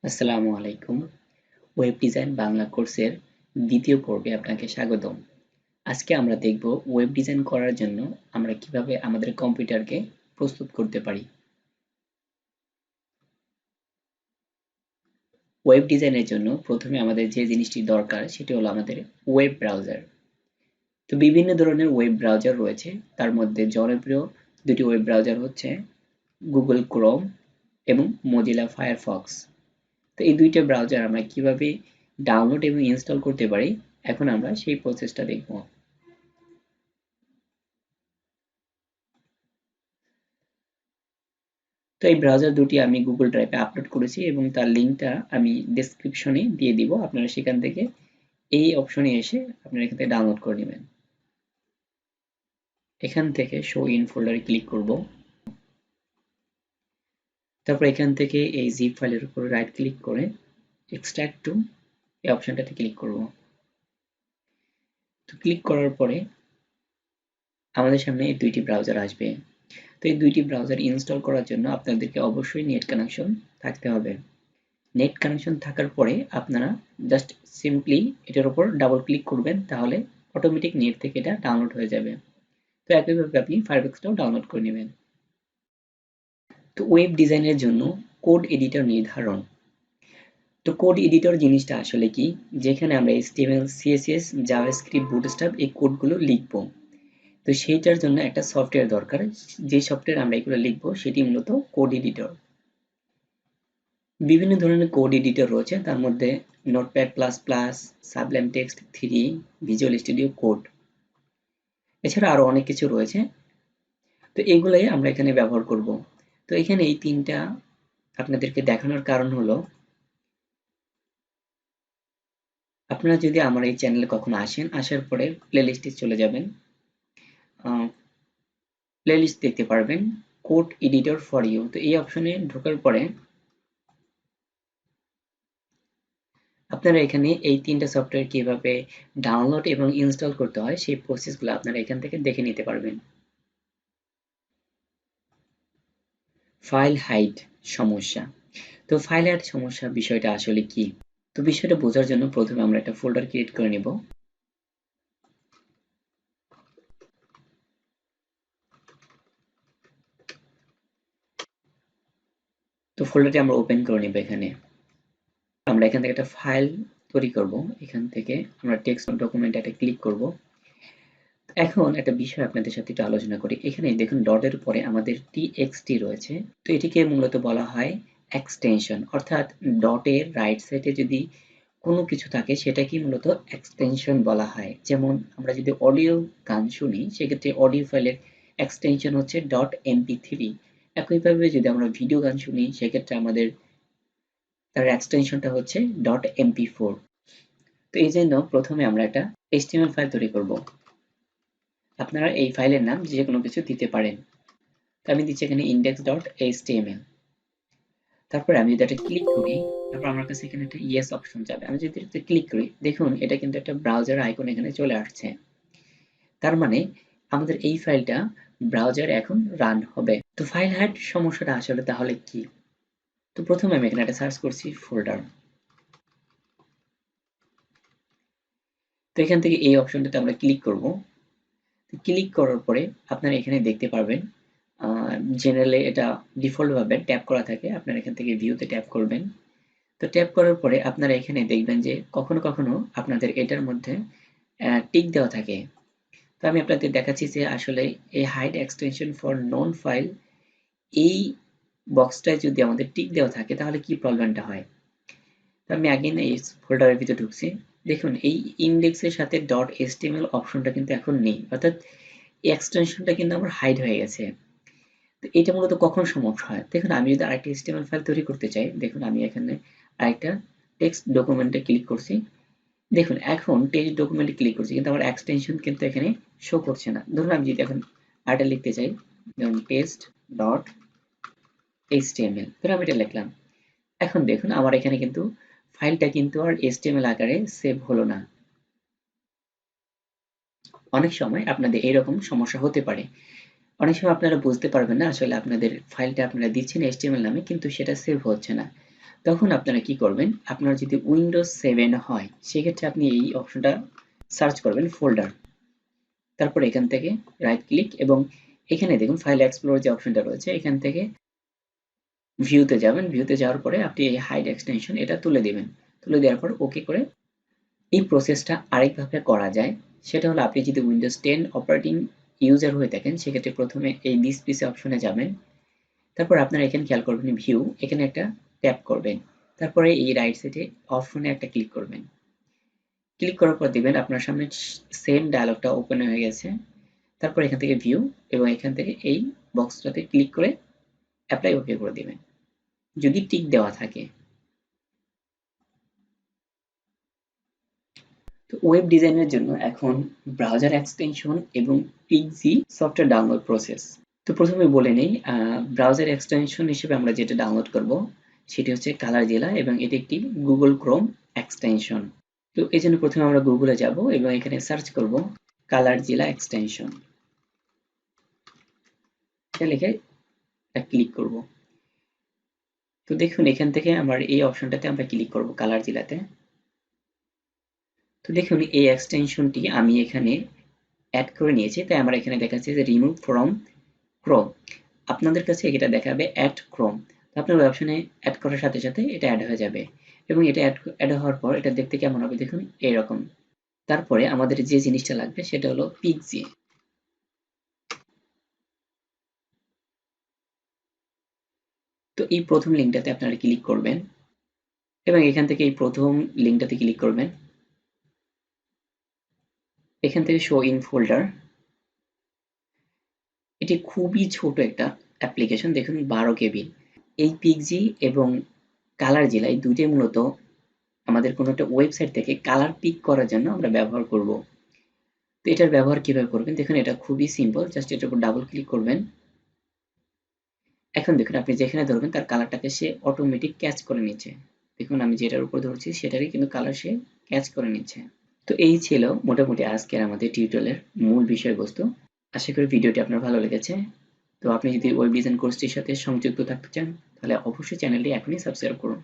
আসসালামু আলাইকুম। Web design Bangla কোর্সের দ্বিতীয় পর্বে আপনাকে স্বাগতম। আজকে আমরা দেখব ওয়েব ডিজাইন করার জন্য আমরা কিভাবে আমাদের কম্পিউটারকে প্রস্তুত করতে পারি। ওয়েব ডিজাইনের জন্য প্রথমে আমাদের যে জিনিসটি দরকার সেটি হলো আমাদের ওয়েব ব্রাউজার। তো বিভিন্ন ধরনের ওয়েব ব্রাউজার রয়েছে, তার মধ্যে জনপ্রিয় দুটি ওয়েব ব্রাউজার হচ্ছে গুগল ক্রোম এবং মজিলা ফায়ারফক্স। তো এই দুইটা ব্রাউজার আমরা কিভাবে ডাউনলোড এবং ইনস্টল করতে পারি, এখন আমরা সেই প্রসেসটা দেখব। তো এই ব্রাউজার দুটি আমি গুগল ড্রাইভে আপলোড করেছি এবং তার লিঙ্কটা আমি ডেসক্রিপশনে দিয়ে দিব। আপনারা সেখান থেকে এই অপশনে এসে আপনারা এখান থেকে ডাউনলোড করে নেবেন। এখান থেকে শো ইন ফোল্ডারে ক্লিক করব। তারপর এখান থেকে এই জিপ ফাইলের উপর রাইট ক্লিক করে এক্সট্রাক্ট টু এই অপশনটাতে ক্লিক করব। তো ক্লিক করার পরে আমাদের সামনে এই দুইটি ব্রাউজার আসবে। তো এই দুইটি ব্রাউজার ইনস্টল করার জন্য আপনাদেরকে অবশ্যই নেট কানেকশন থাকতে হবে। নেট কানেকশন থাকার পরে আপনারা জাস্ট সিম্পলি এটার উপর ডাবল ক্লিক করবেন, তাহলে অটোমেটিক নেট থেকে এটা ডাউনলোড হয়ে যাবে। তো একইভাবে আপনি ফায়ারফক্সটাও ডাউনলোড করে নেবেন। তো ওয়েব ডিজাইনের জন্য কোড এডিটর নির্ধারণ। তো কোড এডিটর জিনিসটা আসলে কি, যেখানে আমরা HTML, CSS, জাভাস্ক্রিপ্ট, বুটস্ট্র্যাপ এই কোডগুলো লিখব। তো সেইটার জন্য একটা সফটওয়্যার দরকার। যে সফটওয়্যার আমরা এগুলো লিখবো সেটি মূলত কোড এডিটর। বিভিন্ন ধরনের কোড এডিটর রয়েছে, তার মধ্যে notepad plus plus, Sublime text 3, visual studio code, এছাড়া আরো অনেক কিছু রয়েছে। তো এগুলাই আমরা এখানে ব্যবহার করব। তো এখানে এই তিনটা আপনাদেরকে দেখানোর কারণ হলো, আপনারা যদি আমার এই চ্যানেলে কখনো আসেন, আসার পরে প্লেলিস্টে চলে যাবেন, প্লেলিস্ট দেখতে পারবেন কোড এডিটর ফর ইউ। তো এই অপশনে ঢোকার পরে আপনারা এখানে এই তিনটা সফটওয়্যার কিভাবে ডাউনলোড এবং ইনস্টল করতে হয় সেই প্রসেসগুলো আপনারা এখান থেকে দেখে নিতে পারবেন। ফাইল হাইড সমস্যা। তো ফাইল হাইড সমস্যা বিষয়টা আসলে কি? তো বিষয়টা বোঝার জন্য প্রথমে আমরা একটা ফোল্ডার ক্রিয়েট করে নেব। তো ফোল্ডারটি আমরা ওপেন করে নেব। এখানে আমরা এখান থেকে একটা ফাইল তৈরি করব। এখান থেকে আমরা টেক্সট ডকুমেন্ট একটা ক্লিক করব। এখন একটা বিষয় আপনাদের সাথে একটু আলোচনা করি। এখানে দেখুন ডটের উপরে আমাদের টিএক্সটি রয়েছে। তো এটিকে মূলত বলা হয় এক্সটেনশন, অর্থাৎ ডটের রাইট সাইডে যদি কোনো কিছু থাকে সেটাকে মূলত এক্সটেনশন বলা হয়। যেমন আমরা যদি অডিও গান শুনি, সেক্ষেত্রে অডিও ফাইলের এক্সটেনশন হচ্ছে .mp3। একইভাবে যদি আমরা ভিডিও গান শুনি, সেক্ষেত্রে আমাদের তার এক্সটেনশনটা হচ্ছে .mp4। তো এই জন্য প্রথমে আমরা একটা HTML ফাইল তৈরি করব। আপনারা এই ফাইলের নাম যে কোনো কিছু দিতে পারেন। তো আমি দিচ্ছি এখানে index.html। তারপরে আমি যদি এটা ক্লিক করি, তারপর আমার কাছে এখানে একটা ইয়েস অপশন যাবে। আমি যদি এটাতে ক্লিক করি, দেখুন এটা কিন্তু একটা ব্রাউজার আইকন এখানে চলে আসছে। তার মানে আমাদের এই ফাইলটা ব্রাউজার এখন রান হবে। তো ফাইল হাইড সমস্যাটা আসলে তাহলে কি? তো প্রথমে আমি এখানে একটা সার্চ করছি ফোল্ডার। তো এখান থেকে এই অপশনটাতে আমরা ক্লিক করব। ক্লিক করার পরে আপনারা এখানে দেখতে পারবেন জেনারেলি এটা ডিফল্ট ভাবে ট্যাপ করা থাকে। আপনারা এখান থেকে ভিউতে ট্যাপ করবেন। তো ট্যাপ করার পরে আপনারা এখানে দেখবেন যে কখনো কখনো আপনাদের এটার মধ্যে টিক দেওয়া থাকে। তো আমি আপনাদের দেখাচ্ছি যে আসলে এই hide extension for known file, এই বক্সটায় যদি আমাদের টিক দেওয়া থাকে তাহলে কি প্রবলেমটা হয়। তো আমি আগেই এই ফোল্ডারের ভিতরে ঢুকছি। দেখুন এই ইন্ডেক্সের সাথে .html অপশনটা কিন্তু এখন নেই, অর্থাৎ এই এক্সটেনশনটা কিন্তু আমার হাইড হয়ে গেছে। তো এটা মূলত কখন সমস্যা হয়? দেখুন আমি যদি আরেকটা HTML ফাইল তৈরি করতে চাই, দেখুন আমি এখানে আরেকটা টেক্সট ডকুমেন্টে ক্লিক করছি। দেখুন এখন টেক্সট ডকুমেন্টে ক্লিক করছি, কিন্তু আমার এক্সটেনশন কিন্তু এখানে শো করছে না। ধরুন আমি যদি এখন আরেকটা লিখতে চাই, যেমন টেক্সট ডট HTML, ধরুন আমি এটা লিখলাম। এখন দেখুন আমার এখানে কিন্তু ফাইলটা কিন্তু আর HTML আকারে সেভ হলো না। অনেক সময় আপনাদের এরকম সমস্যা হতে পারে। অনেক সময় আপনারা বুঝতে পারবেন না আসলে আপনাদের ফাইলটা আপনারা দিচ্ছেন HTML নামে, কিন্তু সেটা সেভ হচ্ছে না। তখন আপনারা কি করবেন, আপনার যদি উইন্ডোজ 7 হয় সেক্ষেত্রে আপনি এই অপশনটা সার্চ করবেন ফোল্ডার, তারপর এখান থেকে রাইট ক্লিক এবং এখানে দেখুন ফাইল এক্সপ্লোর যে অপশনটা রয়েছে এখান থেকে ভিউতে যাবেন, ভিউতে যাওয়ার পরে আপনি এই হাইড এক্সটেনশন এটা তুলে দিবেন, তুলে দেওয়ার পর ওকে করে এই প্রসেসটা আরেকভাবে করা যায়। সেটা হলো আপনি যদি উইন্ডোজ 10 অপারেটিং ইউজার হয়ে থাকেন সেক্ষেত্রে প্রথমে এই দিস পিসি অপশনে যাবেন, তারপর আপনারা এখানে খেয়াল করবেন ভিউ, এখানে একটা ট্যাপ করবেন, তারপরে এই রাইট সাইডে অপশনে একটা ক্লিক করবেন, ক্লিক করার পর দিবেন আপনার সামনে সেম ডায়লগটা ওপেন হয়ে গেছে, তারপর এখান থেকে ভিউ এবং এখান থেকে এই বক্সটাতে ক্লিক করে অ্যাপ্লাই ওকে করে দিবেন যদি টিক দেওয়া থাকে। তো ওয়েব ডিজাইনের জন্য এখন ব্রাউজার এক্সটেনশন এবং পিক্সি সফটওয়্যার ডাউনলোড প্রসেস। তো প্রথমে বলে নেই ব্রাউজার এক্সটেনশন হিসেবে আমরা যেটা ডাউনলোড করব সেটি হচ্ছে কালারজিলা এবং এটি একটি গুগল ক্রোম এক্সটেনশন। তো এই জন্য প্রথমে আমরা গুগলে যাব এবং এখানে সার্চ করব কালারজিলা এক্সটেনশন, এটা লিখে ক্লিক করব। তো দেখুন এখান থেকে আমার এই অপশনটাতে আমরা ক্লিক করব কালারজিলাতে। তো দেখুন এই এক্সটেনশনটি আমি এখানে অ্যাড করে নিয়েছি, তাই আমার এখানে দেখাচ্ছে যে রিমুভ ফ্রম ক্রোম। আপনাদের কাছে এটা দেখাবে অ্যাড ক্রোম। তো আপনার অপশনে অ্যাড করার সাথে সাথে এটা অ্যাড হয়ে যাবে এবং এটা অ্যাড হওয়ার পর এটা দেখতে কেমন হবে দেখুন এরকম। তারপরে আমাদের যে জিনিসটা লাগবে সেটা হলো পিক্সি। তো এই প্রথম লিঙ্কটাতে আপনারা ক্লিক করবেন এবং এখান থেকে এই প্রথম লিঙ্কটাতে ক্লিক করবেন, এখান থেকে শো ইন ফোল্ডার। এটি খুবই ছোট একটা অ্যাপ্লিকেশন, দেখুন 12 কেবি। এই পিক্সি এবং কালারজিলা এই দুইটাই মূলত আমাদের কোনো একটা ওয়েবসাইট থেকে কালার পিক করার জন্য আমরা ব্যবহার করব। তো এটার ব্যবহার কিভাবে করবেন দেখুন, এটা খুবই সিম্পল, জাস্ট এটার উপর ডাবল ক্লিক করবেন। এখন দেখুন আপনি যেখানে ধরবেন তার কালারটাকে সে অটোমেটিক ক্যাচ করে নিচ্ছে। দেখুন আমি যেটার উপর ধরছি সেটারই কিন্তু কালার সে ক্যাচ করে নিচ্ছে। তো এই ছিল মোটামুটি আজকের আমাদের টিউটোরিয়ালের মূল বিষয়বস্তু। আশা করি ভিডিওটি আপনার ভালো লেগেছে। তো আপনি যদি ওয়েব ডিজাইন কোর্সটির সাথে সংযুক্ত থাকতে চান তাহলে অবশ্যই চ্যানেলটি এখনই সাবস্ক্রাইব করুন।